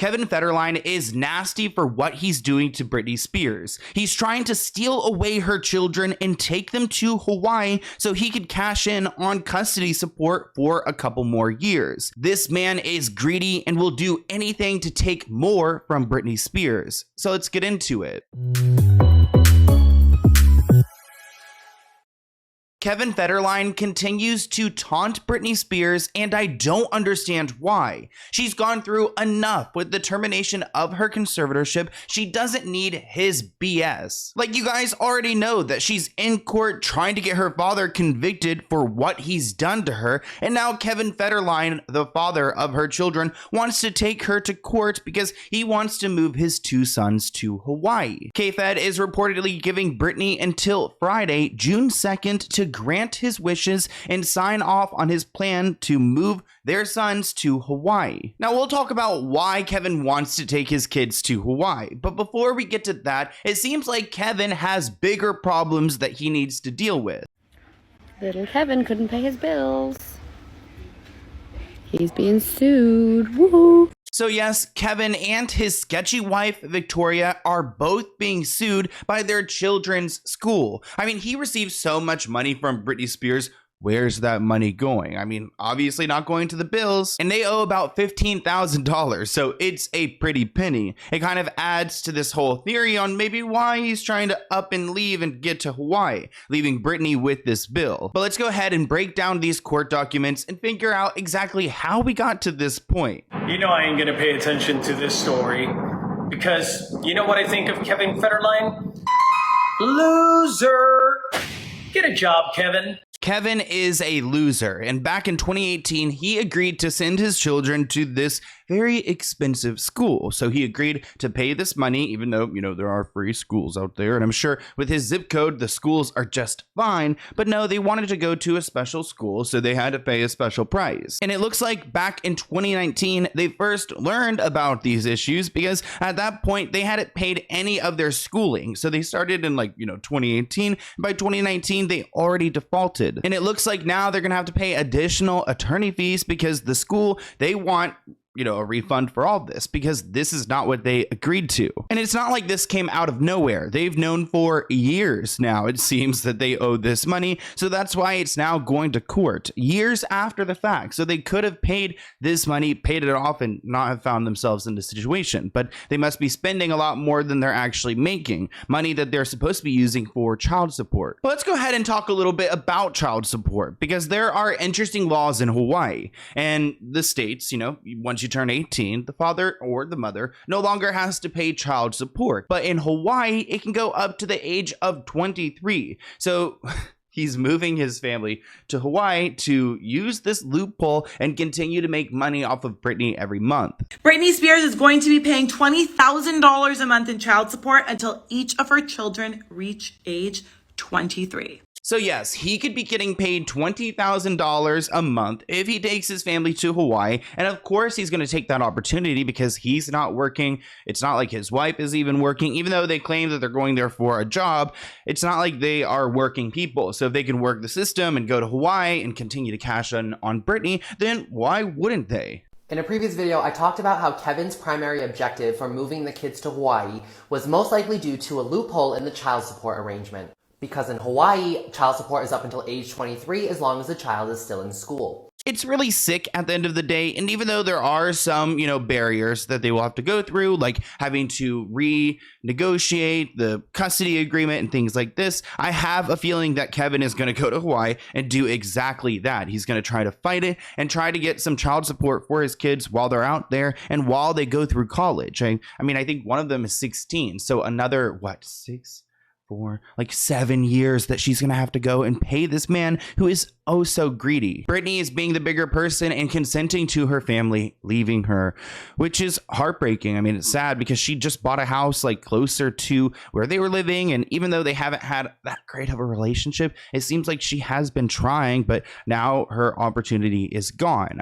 Kevin Federline is nasty for what he's doing to Britney Spears. He's trying to steal away her children and take them to Hawaii so he could cash in on custody support for a couple more years. This man is greedy and will do anything to take more from Britney Spears. So let's get into it. Kevin Federline continues to taunt Britney Spears, and I don't understand why. She's gone through enough with the termination of her conservatorship. She doesn't need his BS. Like, you guys already know that she's in court trying to get her father convicted for what he's done to her, and now Kevin Federline, the father of her children, wants to take her to court because he wants to move his two sons to Hawaii. K-Fed is reportedly giving Britney until Friday, June 2nd, to grant his wishes and sign off on his plan to move their sons to Hawaii. Now, we'll talk about why Kevin wants to take his kids to Hawaii, but before we get to that, it seems like Kevin has bigger problems that he needs to deal with. Little Kevin couldn't pay his bills. He's being sued. Woohoo! So yes, Kevin and his sketchy wife, Victoria, are both being sued by their children's school. I mean, he receives so much money from Britney Spears. Where's that money going? I mean, obviously not going to the bills, and they owe about $15,000, so it's a pretty penny. It kind of adds to this whole theory on maybe why he's trying to up and leave and get to Hawaii, leaving Britney with this bill. But let's go ahead and break down these court documents and figure out exactly how we got to this point. You know I ain't gonna pay attention to this story, because you know what I think of Kevin Federline? Loser! Get a job, Kevin. Kevin is a loser, and back in 2018, he agreed to send his children to this very expensive school. So he agreed to pay this money, even though, you know, there are free schools out there, and I'm sure with his zip code, the schools are just fine. But no, they wanted to go to a special school, so they had to pay a special price. And it looks like back in 2019, they first learned about these issues because at that point, they hadn't paid any of their schooling. So they started in 2018. By 2019, they already defaulted. And it looks like now they're going to have to pay additional attorney fees because the school, they want a refund for all this because this is not what they agreed to. And it's not like this came out of nowhere. They've known for years now, it seems, that they owe this money. So that's why it's now going to court years after the fact. So they could have paid this money, paid it off, and not have found themselves in this situation. But they must be spending a lot more than they're actually making, money that they're supposed to be using for child support. But let's go ahead and talk a little bit about child support because there are interesting laws in Hawaii and the states, once you turn 18, the father or the mother no longer has to pay child support. But in Hawaii, it can go up to the age of 23. So he's moving his family to Hawaii to use this loophole and continue to make money off of Britney every month. Britney Spears is going to be paying $20,000 a month in child support until each of her children reach age 23. So yes, he could be getting paid $20,000 a month if he takes his family to Hawaii. And of course, he's going to take that opportunity because he's not working. It's not like his wife is even working, even though they claim that they're going there for a job. It's not like they are working people. So if they can work the system and go to Hawaii and continue to cash in on Britney, then why wouldn't they? In a previous video, I talked about how Kevin's primary objective for moving the kids to Hawaii was most likely due to a loophole in the child support arrangement. Because in Hawaii, child support is up until age 23 as long as the child is still in school. It's really sick at the end of the day, and even though there are some, barriers that they will have to go through, like having to renegotiate the custody agreement and things like this, I have a feeling that Kevin is going to go to Hawaii and do exactly that. He's going to try to fight it and try to get some child support for his kids while they're out there and while they go through college. I think one of them is 16, so another, 7 years that she's gonna have to go and pay this man who is oh so greedy. Britney is being the bigger person and consenting to her family leaving her, which is heartbreaking. It's sad because she just bought a house closer to where they were living, and even though they haven't had that great of a relationship, it seems like she has been trying, but now her opportunity is gone.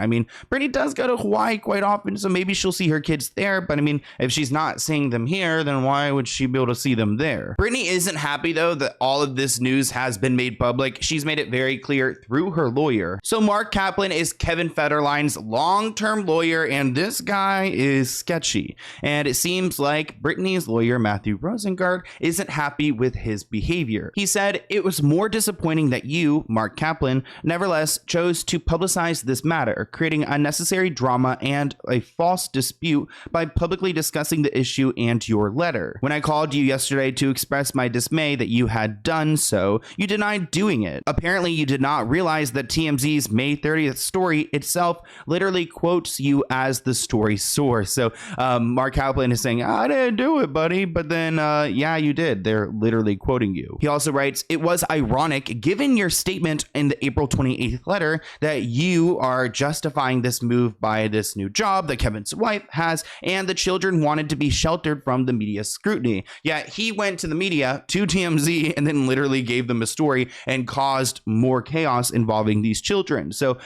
Britney does go to Hawaii quite often, so maybe she'll see her kids there, but if she's not seeing them here, then why would she be able to see them there? Britney isn't happy though that all of this news has been made public. She's made it very clear through her lawyer. So Mark Kaplan is Kevin Federline's long-term lawyer, and this guy is sketchy. And it seems like Britney's lawyer, Matthew Rosengart, isn't happy with his behavior. He said, "It was more disappointing that you, Mark Kaplan, nevertheless chose to publicize this matter, creating unnecessary drama and a false dispute by publicly discussing the issue and your letter. When I called you yesterday to express my dismay that you had done so, you denied doing it. Apparently, you did not realize that TMZ's May 30th story itself literally quotes you as the story source." So Mark Kaplan is saying, "I didn't do it, buddy," but then yeah, you did. They're literally quoting you. He also writes, "It was ironic, given your statement in the April 28th letter, that you are justifying this move by this new job that Kevin's wife has, and the children wanted to be sheltered from the media scrutiny." Yeah, he went to the media, to TMZ, and then literally gave them a story and caused more chaos involving these children. So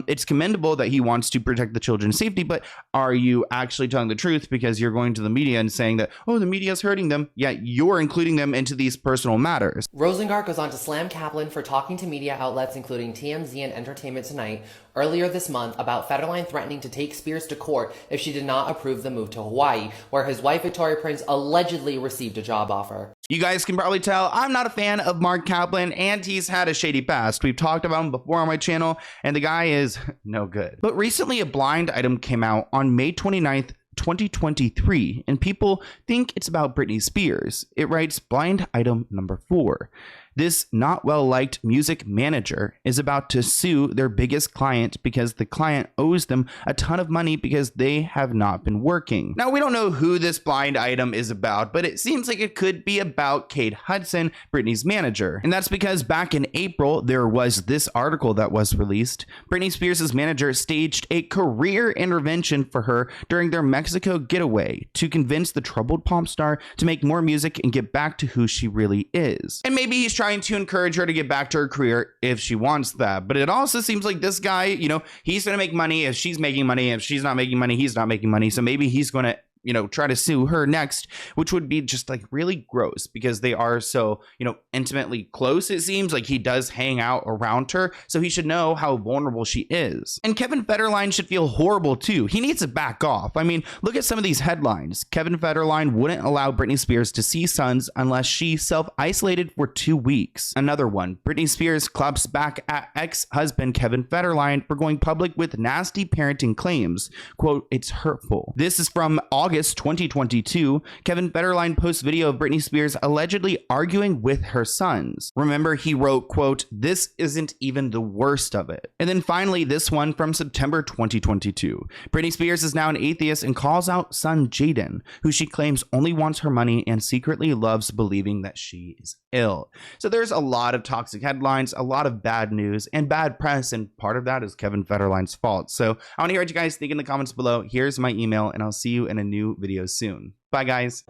it's commendable that he wants to protect the children's safety, but are you actually telling the truth? Because you're going to the media and saying that, oh, the media is hurting them, yet you're including them into these personal matters. Rosengart goes on to slam Kaplan for talking to media outlets including TMZ and Entertainment Tonight earlier this month about Federline threatening to take Spears to court if she did not approve the move to Hawaii, where his wife Victoria Prince allegedly received a job offer. You guys can probably tell I'm not a fan of Mark Kaplan, and he's had a shady past. We've talked about him before on my channel, and the guy is no good. But recently a blind item came out on May 29th, 2023, and people think it's about Britney Spears. It writes blind item number 4. This not well-liked music manager is about to sue their biggest client because the client owes them a ton of money because they have not been working. Now, we don't know who this blind item is about, but it seems like it could be about Kate Hudson, Britney's manager. And that's because back in April, there was this article that was released. Britney Spears' manager staged a career intervention for her during their Mexico getaway to convince the troubled pop star to make more music and get back to who she really is. And maybe he's trying to encourage her to get back to her career if she wants that. But it also seems like this guy, you know, he's going to make money if she's making money. If she's not making money, he's not making money. So maybe he's going to, you know, try to sue her next, which would be just like really gross because they are so, you know, intimately close. It seems like he does hang out around her, so he should know how vulnerable she is. And Kevin Federline should feel horrible too. He needs to back off. I mean, look at some of these headlines. Kevin Federline wouldn't allow Britney Spears to see sons unless she self-isolated for 2 weeks. Another one, Britney Spears claps back at ex-husband Kevin Federline for going public with nasty parenting claims. Quote, "It's hurtful." This is from August 2022, Kevin Federline posts video of Britney Spears allegedly arguing with her sons. Remember, he wrote, quote, "This isn't even the worst of it." And then finally, this one from September 2022. Britney Spears is now an atheist and calls out son Jaden, who she claims only wants her money and secretly loves believing that she is ill. So there's a lot of toxic headlines, a lot of bad news and bad press, and part of that is Kevin Federline's fault. So I want to hear what you guys think in the comments below. Here's my email, and I'll see you in a new video soon. Bye, guys.